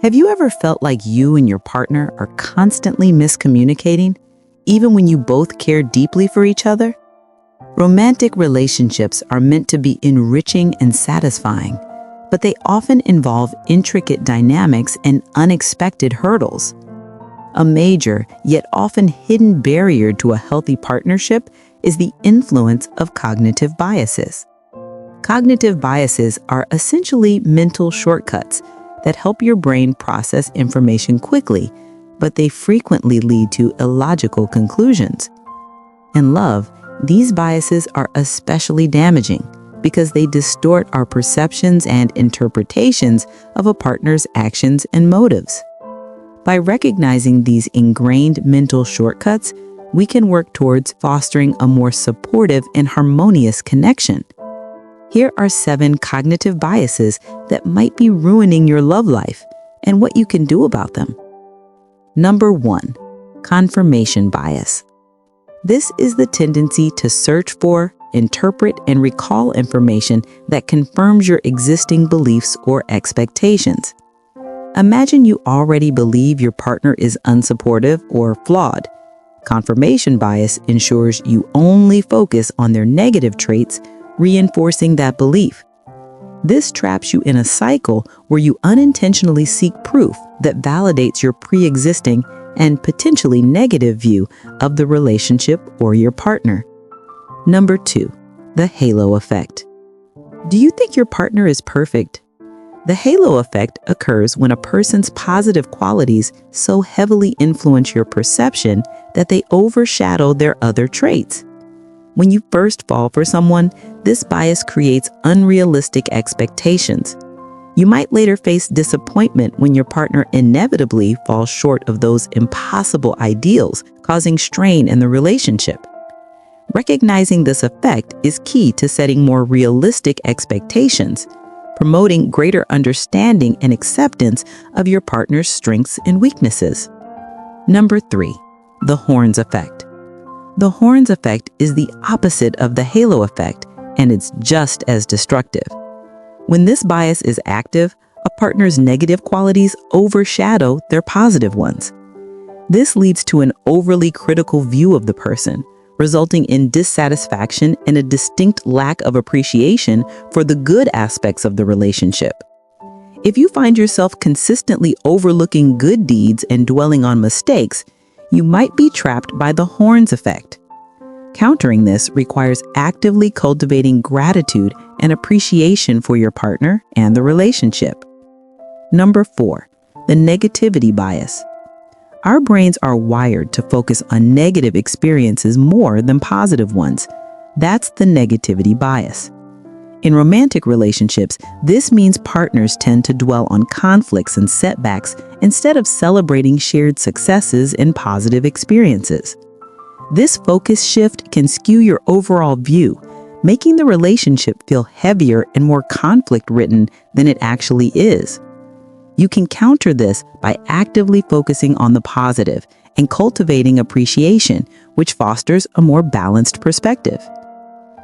Have you ever felt like you and your partner are constantly miscommunicating, even when you both care deeply for each other? Romantic relationships are meant to be enriching and satisfying, but they often involve intricate dynamics and unexpected hurdles. A major, yet often hidden barrier to a healthy partnership is the influence of cognitive biases. Cognitive biases are essentially mental shortcuts that help your brain process information quickly, but they frequently lead to illogical conclusions. In love, these biases are especially damaging because they distort our perceptions and interpretations of a partner's actions and motives. By recognizing these ingrained mental shortcuts, we can work towards fostering a more supportive and harmonious connection. Here are 7 cognitive biases that might be ruining your love life and what you can do about them. Number 1, confirmation bias. This is the tendency to search for, interpret, and recall information that confirms your existing beliefs or expectations. Imagine you already believe your partner is unsupportive or flawed. Confirmation bias ensures you only focus on their negative traits, reinforcing that belief. This traps you in a cycle where you unintentionally seek proof that validates your pre-existing and potentially negative view of the relationship or your partner. Number 2, the halo effect. Do you think your partner is perfect? The halo effect occurs when a person's positive qualities so heavily influence your perception that they overshadow their other traits. When you first fall for someone, this bias creates unrealistic expectations. You might later face disappointment when your partner inevitably falls short of those impossible ideals, causing strain in the relationship. Recognizing this effect is key to setting more realistic expectations, promoting greater understanding and acceptance of your partner's strengths and weaknesses. Number 3, the horns effect. The horns effect is the opposite of the halo effect, and it's just as destructive. When this bias is active, a partner's negative qualities overshadow their positive ones. This leads to an overly critical view of the person, resulting in dissatisfaction and a distinct lack of appreciation for the good aspects of the relationship. If you find yourself consistently overlooking good deeds and dwelling on mistakes, you might be trapped by the horns effect. Countering this requires actively cultivating gratitude and appreciation for your partner and the relationship. Number 4, the negativity bias. Our brains are wired to focus on negative experiences more than positive ones. That's the negativity bias. In romantic relationships, this means partners tend to dwell on conflicts and setbacks instead of celebrating shared successes and positive experiences. This focus shift can skew your overall view, making the relationship feel heavier and more conflict-ridden than it actually is. You can counter this by actively focusing on the positive and cultivating appreciation, which fosters a more balanced perspective.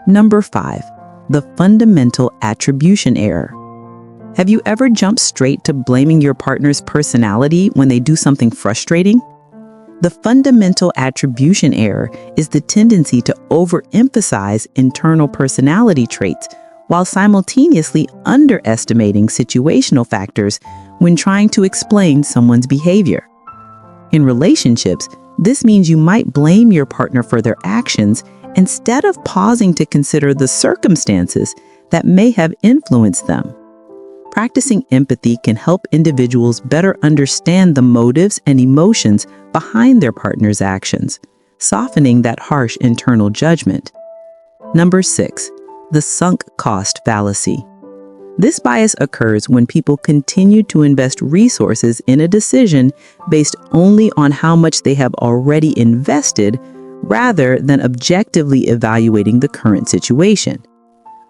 Number 5, the fundamental attribution error. Have you ever jumped straight to blaming your partner's personality when they do something frustrating? The fundamental attribution error is the tendency to overemphasize internal personality traits while simultaneously underestimating situational factors when trying to explain someone's behavior. In relationships, this means you might blame your partner for their actions instead of pausing to consider the circumstances that may have influenced them. Practicing empathy can help individuals better understand the motives and emotions behind their partner's actions, softening that harsh internal judgment. Number 6, the sunk cost fallacy. This bias occurs when people continue to invest resources in a decision based only on how much they have already invested rather than objectively evaluating the current situation.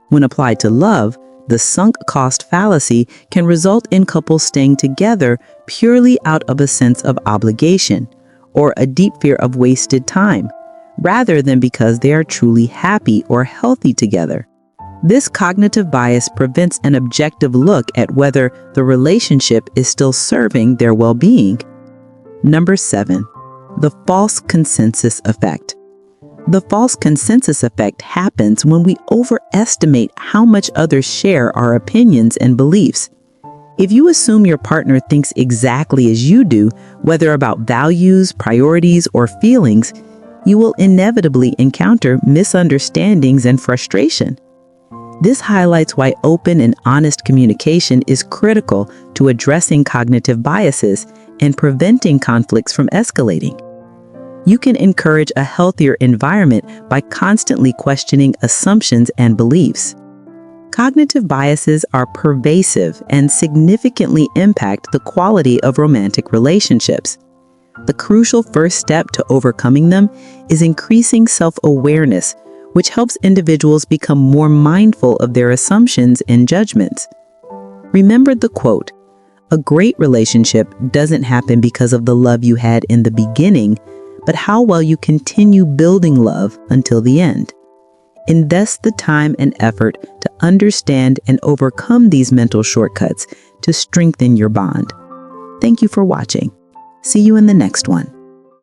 When applied to love, the sunk cost fallacy can result in couples staying together purely out of a sense of obligation or a deep fear of wasted time, rather than because they are truly happy or healthy together. This cognitive bias prevents an objective look at whether the relationship is still serving their well-being. Number 7, the false consensus effect. The false consensus effect happens when we overestimate how much others share our opinions and beliefs. If you assume your partner thinks exactly as you do, whether about values, priorities, or feelings, you will inevitably encounter misunderstandings and frustration. This highlights why open and honest communication is critical to addressing cognitive biases and preventing conflicts from escalating. You can encourage a healthier environment by constantly questioning assumptions and beliefs. Cognitive biases are pervasive and significantly impact the quality of romantic relationships. The crucial first step to overcoming them is increasing self-awareness, which helps individuals become more mindful of their assumptions and judgments. Remember the quote, "A great relationship doesn't happen because of the love you had in the beginning, but how well you continue building love until the end." Invest the time and effort to understand and overcome these mental shortcuts to strengthen your bond. Thank you for watching. See you in the next one.